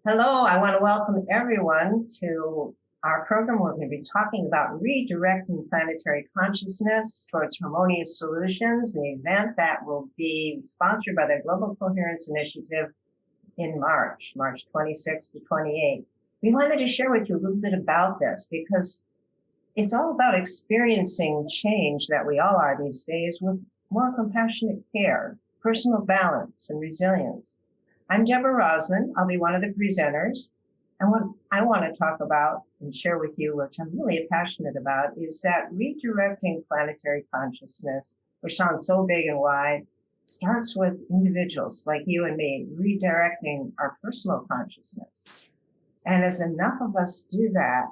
Hello, I want to welcome everyone to our program. We're going to be talking about redirecting planetary consciousness towards harmonious solutions, the event that will be sponsored by the Global Coherence Initiative in March 26th to 28th. We wanted to share with you a little bit about this because it's all about experiencing change that we all are these days with more compassionate care, personal balance, and resilience. I'm Deborah Rozman. I'll be one of the presenters. And what I want to talk about and share with you, which I'm really passionate about, is that redirecting planetary consciousness, which sounds so big and wide, starts with individuals like you and me redirecting our personal consciousness. And as enough of us do that,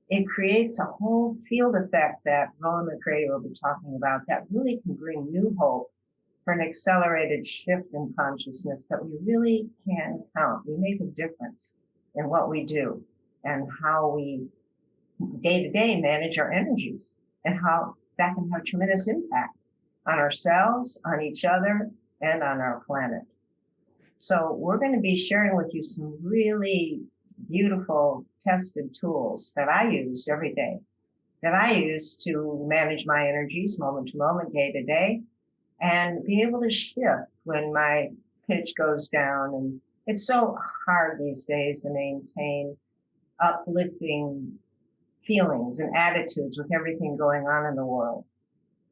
it creates a whole field effect that Roland McCrady will be talking about that really can bring new hope for an accelerated shift in consciousness that we really can count. We make a difference in what we do and how we day to day manage our energies, and how that can have tremendous impact on ourselves, on each other, and on our planet. So we're going to be sharing with you some really beautiful tested tools that I use every day, that I use to manage my energies moment to moment, day to day, and be able to shift when my pitch goes down. And it's so hard these days to maintain uplifting feelings and attitudes with everything going on in the world.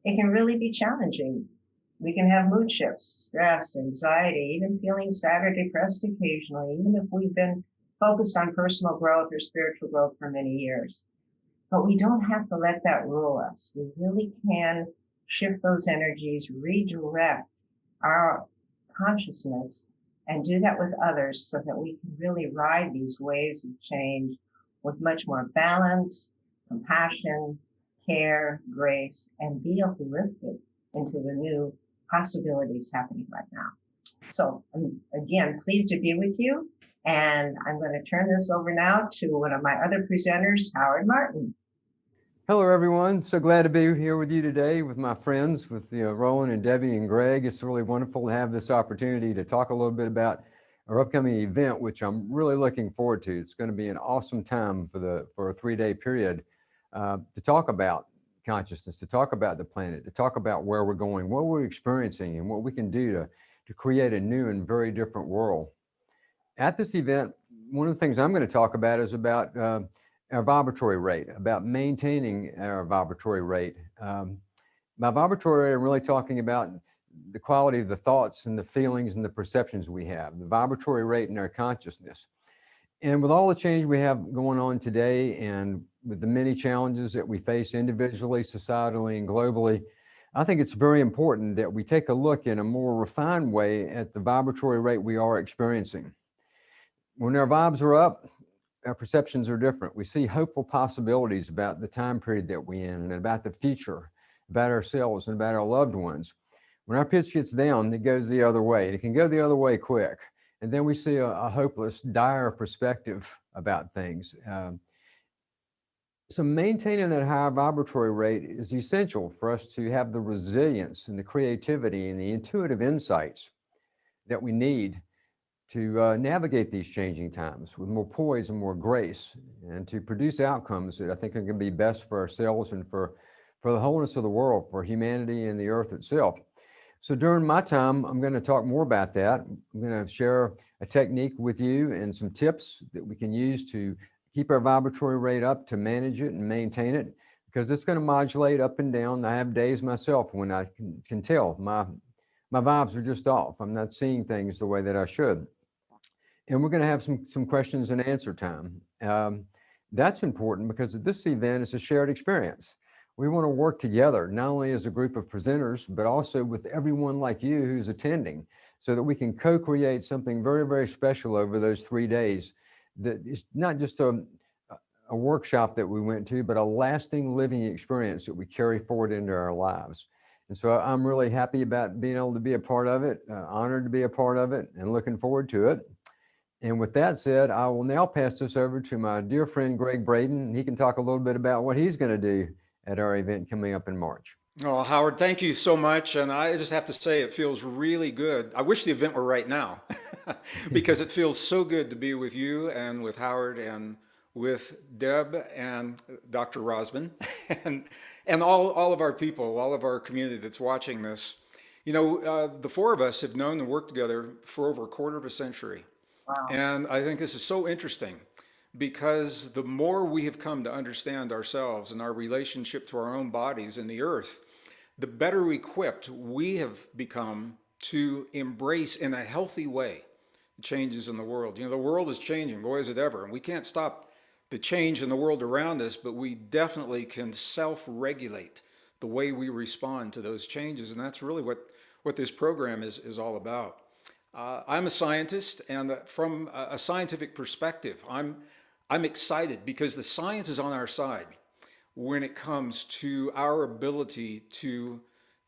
It can really be challenging. We can have mood shifts, stress, anxiety, even feeling sad or depressed occasionally, even if we've been focused on personal growth or spiritual growth for many years. But we don't have to let that rule us. We really can shift those energies, redirect our consciousness, and do that with others so that we can really ride these waves of change with much more balance, compassion, care, grace, and be uplifted into the new possibilities happening right now. So I'm again pleased to be with you, and I'm going to turn this over now to one of my other presenters, Howard Martin. Hello, everyone. So glad to be here with you today with my friends, with Roland and Debbie and Gregg. It's really wonderful to have this opportunity to talk a little bit about our upcoming event, which I'm really looking forward to. It's going to be an awesome time for a 3-day period to talk about consciousness, to talk about the planet, to talk about where we're going, what we're experiencing, and what we can do to create a new and very different world. At this event, one of the things I'm going to talk about is about our vibratory rate, about maintaining our vibratory rate. By vibratory rate, I'm really talking about the quality of the thoughts and the feelings and the perceptions we have, the vibratory rate in our consciousness. And with all the change we have going on today, and with the many challenges that we face individually, societally, and globally, I think it's very important that we take a look in a more refined way at the vibratory rate we are experiencing. When our vibes are up, our perceptions are different. We see hopeful possibilities about the time period that we're in, and about the future, about ourselves and about our loved ones. When our pitch gets down, it goes the other way. It can go the other way quick. And then we see a hopeless, dire perspective about things. So maintaining that higher vibratory rate is essential for us to have the resilience and the creativity and the intuitive insights that we need to navigate these changing times with more poise and more grace, and to produce outcomes that I think are going to be best for ourselves and for the wholeness of the world, for humanity and the earth itself. So during my time, I'm going to talk more about that. I'm going to share a technique with you and some tips that we can use to keep our vibratory rate up, to manage it and maintain it, because it's going to modulate up and down. I have days myself when I can tell my vibes are just off. I'm not seeing things the way that I should. And we're going to have some questions and answer time. That's important because this event is a shared experience. We want to work together, not only as a group of presenters, but also with everyone like you who's attending, so that we can co-create something very, very special over those 3 days. That is not just a workshop that we went to, but a lasting living experience that we carry forward into our lives. And so I'm really happy about being able to be a part of it, honored to be a part of it, and looking forward to it. And with that said, I will now pass this over to my dear friend, Gregg Braden. He can talk a little bit about what he's going to do at our event coming up in March. Oh, Howard, thank you so much. And I just have to say, it feels really good. I wish the event were right now because it feels so good to be with you and with Howard and with Deb and Dr. Rozman and, all of our people, all of our community that's watching this. The four of us have known and worked together for over a quarter of a century. Wow. And I think this is so interesting because the more we have come to understand ourselves and our relationship to our own bodies and the earth, the better equipped we have become to embrace in a healthy way the changes in the world. The world is changing, boy, is it ever. And we can't stop the change in the world around us, but we definitely can self-regulate the way we respond to those changes. And that's really what this program is all about. I'm a scientist, and from a scientific perspective, I'm excited because the science is on our side when it comes to our ability to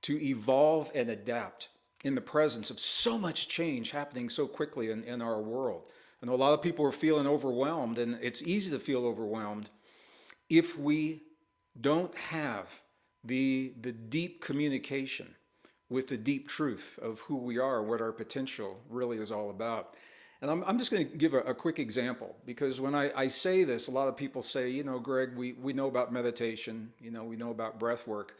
evolve and adapt in the presence of so much change happening so quickly in our world. I know a lot of people are feeling overwhelmed, and it's easy to feel overwhelmed if we don't have the deep communication with the deep truth of who we are, what our potential really is all about. And I'm just going to give a quick example, because when I say this, a lot of people say, Gregg, we know about meditation, we know about breath work.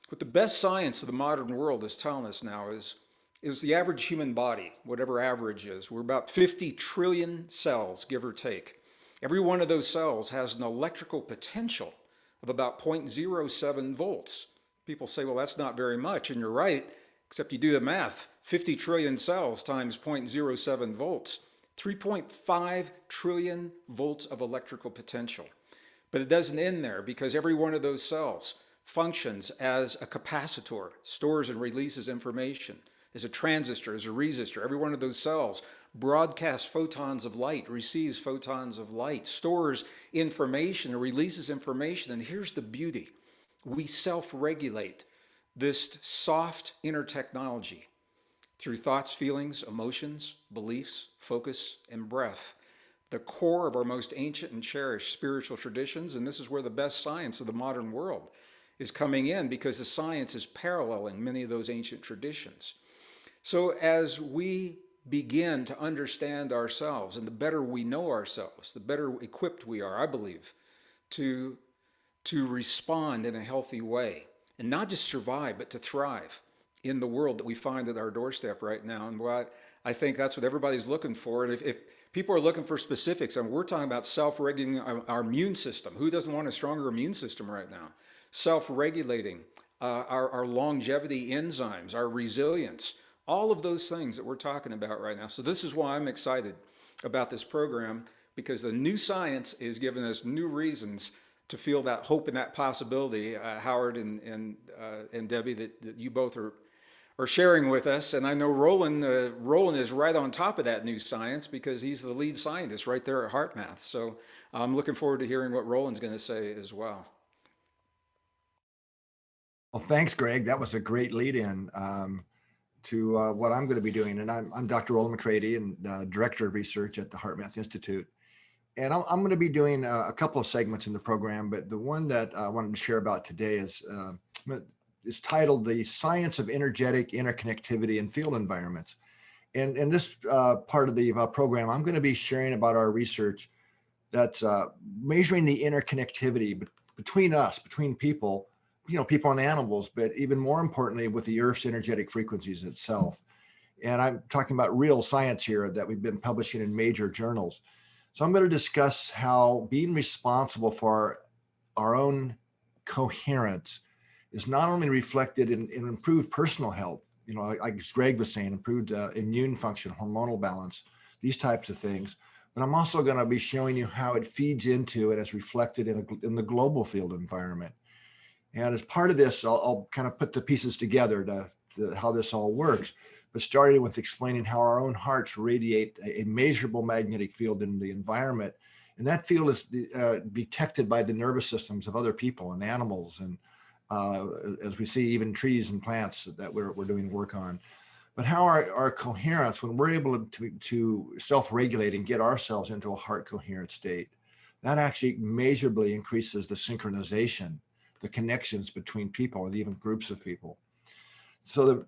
But the best science of the modern world is telling us now is the average human body, whatever average is. We're about 50 trillion cells, give or take. Every one of those cells has an electrical potential of about 0.07 volts. People say, well, that's not very much, and you're right, except you do the math. 50 trillion cells times 0.07 volts, 3.5 trillion volts of electrical potential. But it doesn't end there, because every one of those cells functions as a capacitor, stores and releases information, as a transistor, as a resistor. Every one of those cells broadcasts photons of light, receives photons of light, stores information, and releases information. And here's the beauty. We self-regulate this soft inner technology through thoughts, feelings, emotions, beliefs, focus, and breath, the core of our most ancient and cherished spiritual traditions. And this is where the best science of the modern world is coming in, because the science is paralleling many of those ancient traditions. So as we begin to understand ourselves, and the better we know ourselves, the better equipped we are, I believe, to respond in a healthy way, and not just survive, but to thrive in the world that we find at our doorstep right now. And what I think that's what everybody's looking for. And if people are looking for specifics, and we're talking about self-regulating our immune system. Who doesn't want a stronger immune system right now? Self-regulating our longevity enzymes, our resilience, all of those things that we're talking about right now. So this is why I'm excited about this program, because the new science is giving us new reasons to feel that hope and that possibility, Howard and Debbie, that you both are sharing with us. And I know Roland is right on top of that new science, because he's the lead scientist right there at HeartMath. So I'm looking forward to hearing what Roland's going to say as well. Well, thanks, Gregg. That was a great lead-in to what I'm going to be doing. And I'm Dr. Roland McCrady, and Director of Research at the HeartMath Institute. And I'm going to be doing a couple of segments in the program, but the one that I wanted to share about today is titled "The Science of Energetic Interconnectivity in Field Environments." And in this part of the program, I'm going to be sharing about our research that's measuring the interconnectivity between us, between people, people and animals, but even more importantly, with the Earth's energetic frequencies itself. And I'm talking about real science here that we've been publishing in major journals. So I'm going to discuss how being responsible for our own coherence is not only reflected in improved personal health, like Gregg was saying, improved immune function, hormonal balance, these types of things, but I'm also going to be showing you how it feeds into and is reflected in the global field environment. And as part of this, I'll kind of put the pieces together to how this all works, but starting with explaining how our own hearts radiate a measurable magnetic field in the environment. And that field is detected by the nervous systems of other people and animals, and as we see, even trees and plants that we're doing work on. But how our coherence, when we're able to self-regulate and get ourselves into a heart coherent state, that actually measurably increases the synchronization the connections between people and even groups of people. So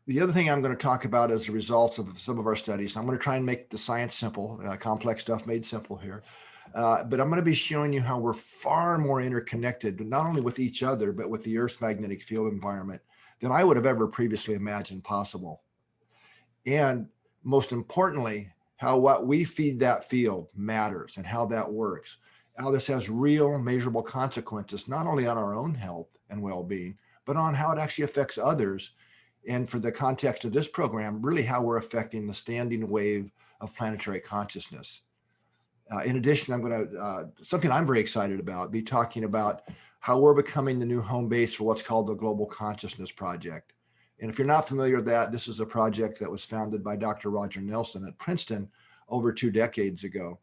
the other thing I'm going to talk about is the results of some of our studies. I'm going to try and make the science simple, complex stuff made simple here. But I'm going to be showing you how we're far more interconnected, not only with each other, but with the Earth's magnetic field environment than I would have ever previously imagined possible. And most importantly, how what we feed that field matters and how that works. How this has real measurable consequences, not only on our own health and well-being, but on how it actually affects others. And for the context of this program, really how we're affecting the standing wave of planetary consciousness. In addition, I'm going to, something I'm very excited about, be talking about how we're becoming the new home base for what's called the Global Consciousness Project. And if you're not familiar with that, this is a project that was founded by Dr. Roger Nelson at Princeton over 2 decades ago.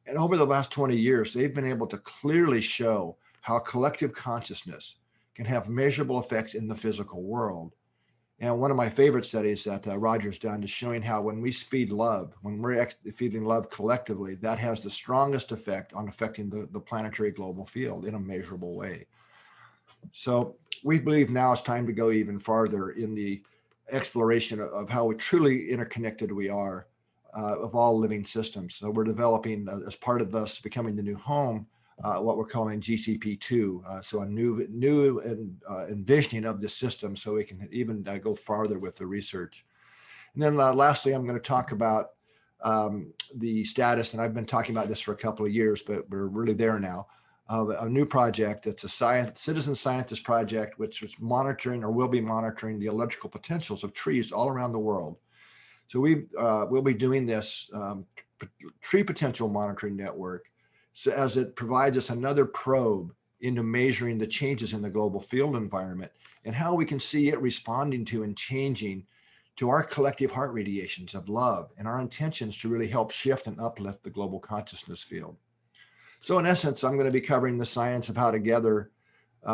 And over the last 20 years, they've been able to clearly show how collective consciousness can have measurable effects in the physical world. And one of my favorite studies that Roger's done is showing how when we feed love, when we're feeding love collectively, that has the strongest effect on affecting the planetary global field in a measurable way. So we believe now it's time to go even farther in the exploration of how truly interconnected we are of all living systems. So we're developing, as part of us becoming the new home, what we're calling GCP2. So a new envisioning of the system so we can even go farther with the research. And then lastly, I'm going to talk about the status, and I've been talking about this for a couple of years, but we're really there now, of a new project. It's a citizen scientist project, which is monitoring or will be monitoring the electrical potentials of trees all around the world. So we'll be doing this tree potential monitoring network, so as it provides us another probe into measuring the changes in the global field environment and how we can see it responding to and changing to our collective heart radiations of love and our intentions to really help shift and uplift the global consciousness field. So in essence, I'm going to be covering the science of how together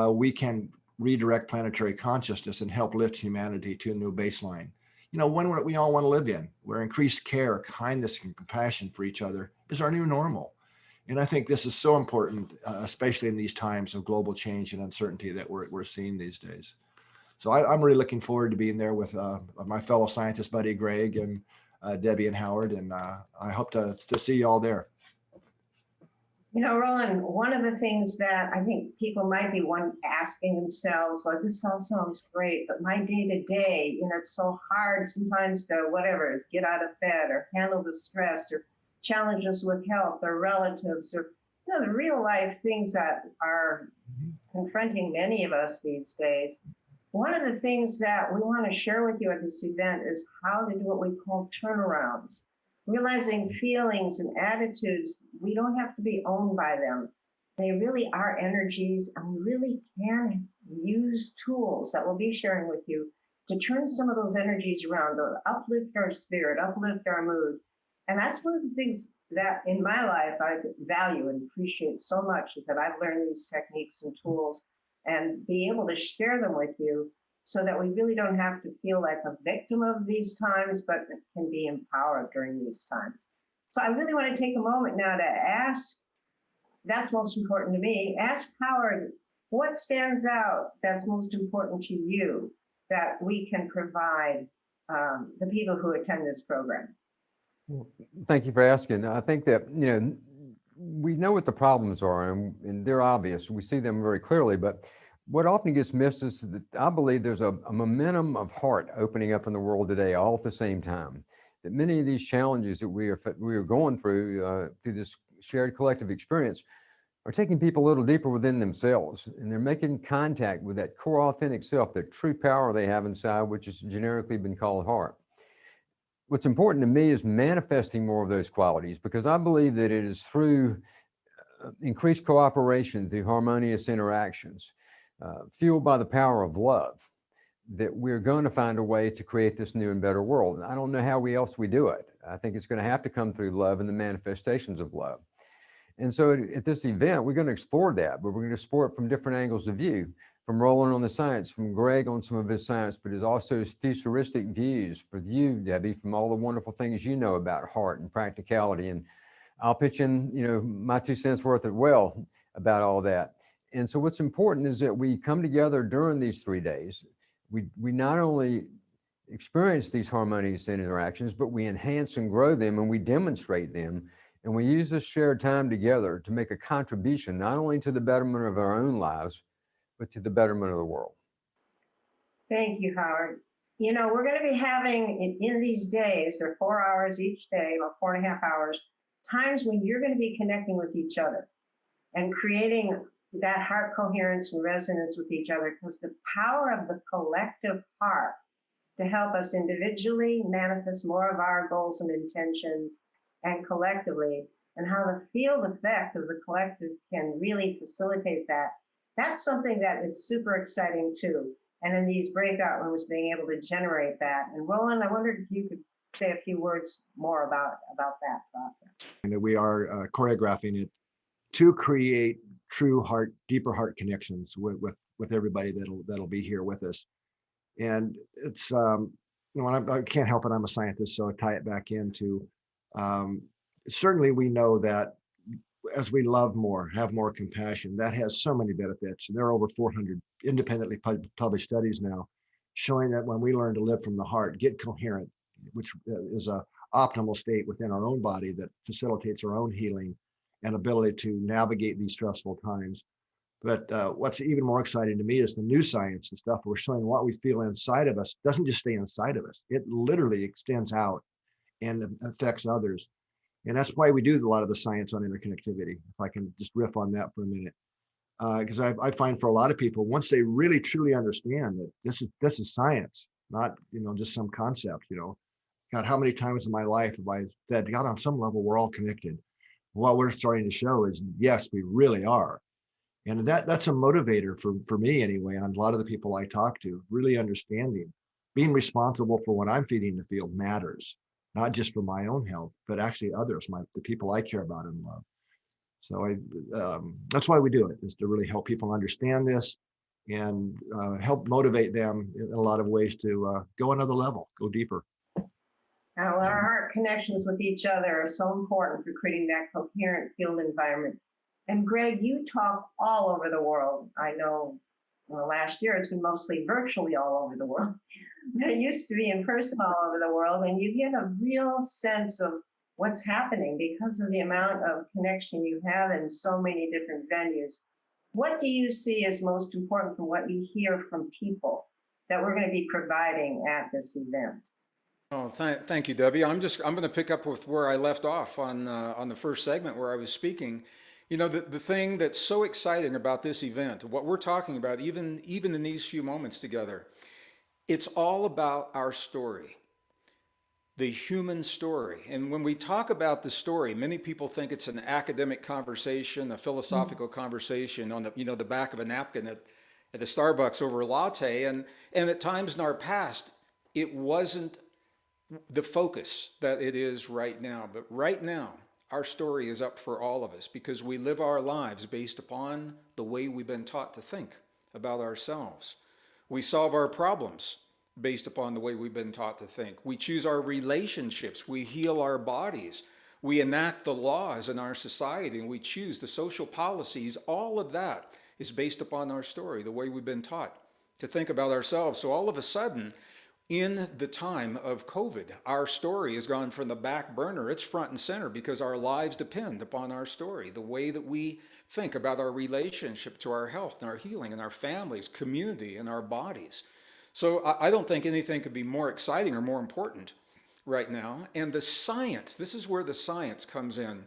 we can redirect planetary consciousness and help lift humanity to a new baseline. You know, one we all want to live in, where increased care, kindness, and compassion for each other is our new normal. And I think this is so important, especially in these times of global change and uncertainty that we're seeing these days. So I'm really looking forward to being there with my fellow scientist buddy, Gregg, and Debbie and Howard. And I hope to see you all there. You know, Roland, one of the things that I think people might be asking themselves, like, this all sounds great, but my day-to-day, you know, it's so hard sometimes to whatever, is get out of bed or handle the stress or challenges with health or relatives or, you know, the real life things that are confronting many of us these days. One of the things that we want to share with you at this event is how to do what we call turnarounds. Realizing feelings and attitudes, we don't have to be owned by them. They really are energies, and we really can use tools that we'll be sharing with you to turn some of those energies around, to uplift our spirit, uplift our mood. And that's one of the things that in my life I value and appreciate so much, is that I've learned these techniques and tools and be able to share them with you so that we really don't have to feel like a victim of these times, but can be empowered during these times. So I really want to take a moment now to ask, that's most important to me, ask Howard, what stands out that's most important to you that we can provide the people who attend this program? Well, thank you for asking. I think that, you know, we know what the problems are, and they're obvious. We see them very clearly, but what often gets missed is that I believe there's a momentum of heart opening up in the world today, all at the same time. That many of these challenges that we are going through this shared collective experience are taking people a little deeper within themselves, and they're making contact with that core authentic self, the true power they have inside, which has generically been called heart. What's important to me is manifesting more of those qualities, because I believe that it is through increased cooperation, through harmonious interactions, fueled by the power of love, that we're going to find a way to create this new and better world. And I don't know how else we do it. I think it's going to have to come through love and the manifestations of love. And so at this event, we're going to explore that, but we're going to explore it from different angles of view, from Rollin on the science, from Gregg on some of his science, but there's also futuristic views for you, Debbie, from all the wonderful things you know about heart and practicality. And I'll pitch in, you know, my 2 cents worth as well about all that. And so what's important is that we come together during these 3 days. We not only experience these harmonious interactions, but we enhance and grow them, and we demonstrate them. And we use this shared time together to make a contribution, not only to the betterment of our own lives, but to the betterment of the world. Thank you, Howard. You know, we're going to be having in these days, they're 4 hours each day, or 4.5 hours, times when you're going to be connecting with each other and creating that heart coherence and resonance with each other, because the power of the collective heart to help us individually manifest more of our goals and intentions and collectively, and how the field effect of the collective can really facilitate that. That's something that is super exciting too. And in these breakout rooms, being able to generate that. And Roland, I wondered if you could say a few words more about that process. And we are choreographing it to create true heart, deeper heart connections with everybody that'll be here with us. And it's I can't help it. I'm a scientist, so I tie it back into certainly we know that as we love more, have more compassion, that has so many benefits. And there are over 400 independently published studies now showing that when we learn to live from the heart, get coherent, which is a optimal state within our own body that facilitates our own healing and ability to navigate these stressful times. But what's even more exciting to me is the new science and stuff. We're showing what we feel inside of us doesn't just stay inside of us. It literally extends out and affects others. And that's why we do a lot of the science on interconnectivity. If I can just riff on that for a minute. Because I find for a lot of people, once they really truly understand that this is science, not just some concept, God, how many times in my life have I said, God, on some level, we're all connected. What we're starting to show is, yes, we really are. And that's a motivator for me anyway, and a lot of the people I talk to, really understanding, being responsible for what I'm feeding the field matters, not just for my own health, but actually others, the people I care about and love. So that's why we do it, is to really help people understand this and help motivate them in a lot of ways to go another level, go deeper. Now, our heart connections with each other are so important for creating that coherent field environment. And Gregg, you talk all over the world. I know in the last year it's been mostly virtually all over the world. But it used to be in person all over the world, and you get a real sense of what's happening because of the amount of connection you have in so many different venues. What do you see as most important from what you hear from people that we're going to be providing at this event? Oh, thank you, Debbie. I'm going to pick up with where I left off on the first segment where I was speaking. You know, the thing that's so exciting about this event, what we're talking about, even in these few moments together, it's all about our story, the human story. And when we talk about the story, many people think it's an academic conversation, a philosophical conversation on the back of a napkin at a Starbucks over a latte. And at times in our past, it wasn't the focus that it is right now. But right now, our story is up for all of us because we live our lives based upon the way we've been taught to think about ourselves. We solve our problems based upon the way we've been taught to think. We choose our relationships. We heal our bodies. We enact the laws in our society, and we choose the social policies. All of that is based upon our story, the way we've been taught to think about ourselves. So all of a sudden, in the time of COVID, our story has gone from the back burner. It's front and center because our lives depend upon our story, the way that we think about our relationship to our health and our healing and our families, community, and our bodies. So I don't think anything could be more exciting or more important right now. And the science, this is where the science comes in.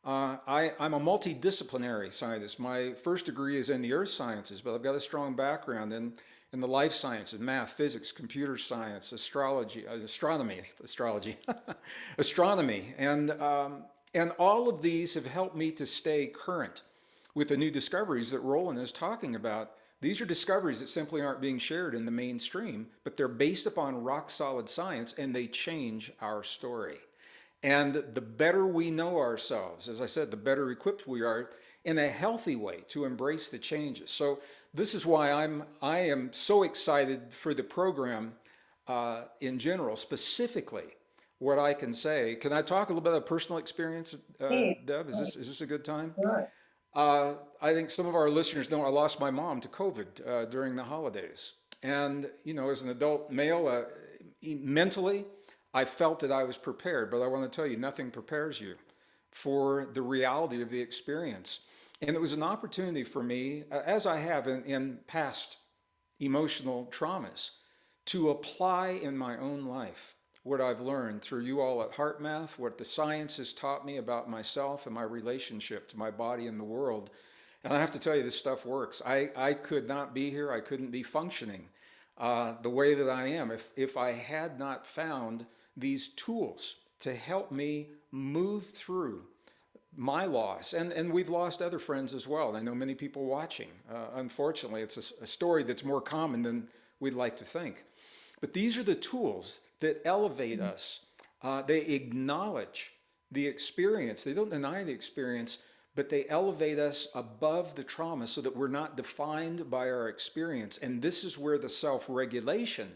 I'm a multidisciplinary scientist. My first degree is in the earth sciences, but I've got a strong background in the life sciences, math, physics, computer science, astronomy, astronomy. And all of these have helped me to stay current with the new discoveries that Roland is talking about. These are discoveries that simply aren't being shared in the mainstream, but they're based upon rock solid science, and they change our story. And the better we know ourselves, as I said, the better equipped we are in a healthy way to embrace the changes. So this is why I am so excited for the program in general. Specifically, what I can say, can I talk a little bit about personal experience, Deb? Is this a good time? Sure. I think some of our listeners know I lost my mom to COVID during the holidays. And, you know, as an adult male, mentally, I felt that I was prepared. But I want to tell you, nothing prepares you for the reality of the experience. And it was an opportunity for me, as I have in past emotional traumas, to apply in my own life what I've learned through you all at HeartMath, what the science has taught me about myself and my relationship to my body and the world. And I have to tell you, this stuff works. I could not be here. I couldn't be functioning the way that I am if I had not found these tools to help me move through my loss. And we've lost other friends as well. I know many people watching. Unfortunately, it's a story that's more common than we'd like to think. But these are the tools that elevate us. They acknowledge the experience. They don't deny the experience, but they elevate us above the trauma so that we're not defined by our experience. And this is where the self-regulation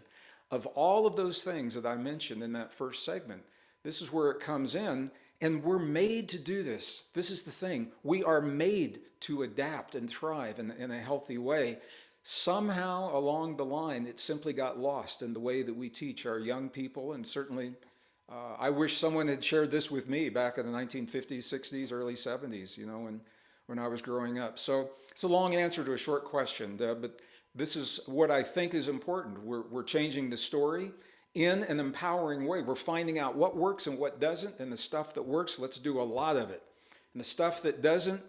of all of those things that I mentioned in that first segment, this is where it comes in. And we're made to do this. This is the thing. We are made to adapt and thrive in a healthy way. Somehow along the line, it simply got lost in the way that we teach our young people. And certainly, I wish someone had shared this with me back in the 1950s, 60s, early 70s, you know, when I was growing up. So it's a long answer to a short question, Deb, but this is what I think is important. We're changing the story in an empowering way. We're finding out what works and what doesn't, and the stuff that works, let's do a lot of it. And the stuff that doesn't,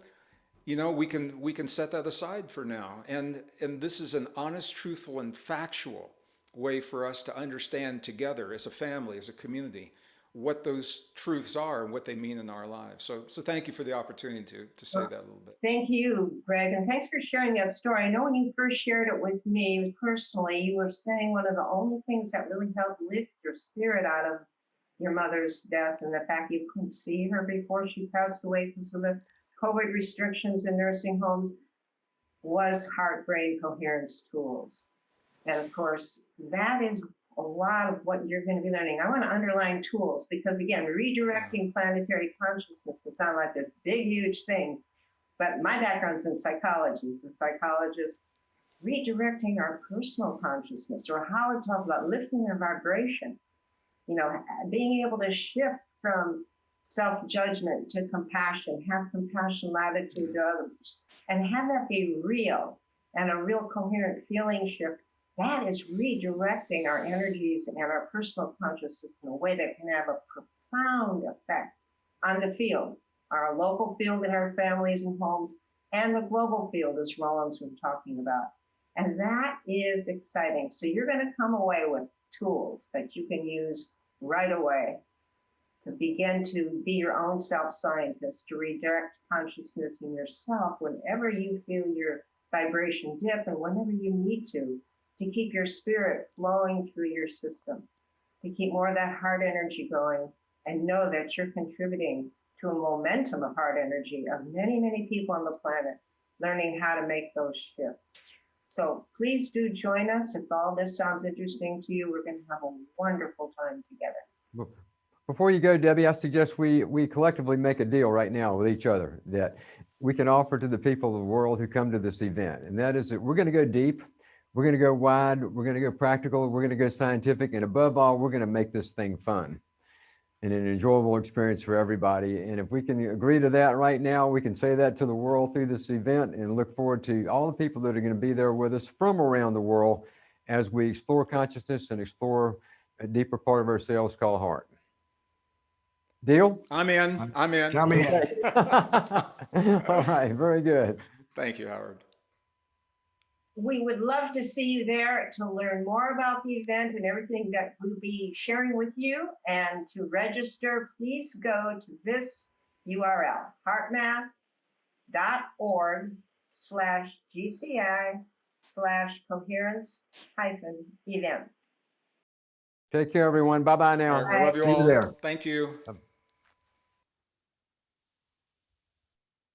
you know, we can set that aside for now. And this is an honest, truthful, and factual way for us to understand together as a family, as a community, what those truths are and what they mean in our lives. So thank you for the opportunity to say that a little bit. Thank you, Gregg, and thanks for sharing that story. I know when you first shared it with me personally, you were saying one of the only things that really helped lift your spirit out of your mother's death and the fact you couldn't see her before she passed away because of the COVID restrictions in nursing homes was heart-brain coherence tools. And of course, that is a lot of what you're going to be learning. I want to underline tools because, again, redirecting planetary consciousness can sound like this big, huge thing. But my background's in psychology. As a psychologist, redirecting our personal consciousness, or how I talk about lifting our vibration, you know, being able to shift from self-judgment to compassion, have compassion latitude to others, and have that be real and a real coherent feeling shift. That is redirecting our energies and our personal consciousness in a way that can have a profound effect on the field, our local field in our families and homes, and the global field, as Roland's been talking about. And that is exciting. So you're going to come away with tools that you can use right away to begin to be your own self-scientist, to redirect consciousness in yourself whenever you feel your vibration dip and whenever you need to keep your spirit flowing through your system, to keep more of that heart energy going, and know that you're contributing to a momentum of heart energy of many, many people on the planet learning how to make those shifts. So please do join us. If all this sounds interesting to you, we're going to have a wonderful time together. Before you go, Debbie, I suggest we collectively make a deal right now with each other that we can offer to the people of the world who come to this event. And that is that we're going to go deep, we're going to go wide, we're going to go practical, we're going to go scientific, and above all, we're going to make this thing fun and an enjoyable experience for everybody. And if we can agree to that right now, we can say that to the world through this event and look forward to all the people that are going to be there with us from around the world as we explore consciousness and explore a deeper part of ourselves called heart. Deal? I'm in. I'm in. Tell me. All right, very good. Thank you, Howard. We would love to see you there to learn more about the event and everything that we'll be sharing with you. And to register, please go to this URL, heartmath.org/GCI/coherence-event. Take care, everyone. Bye-bye now. All right, we love you See you all. there. Thank you.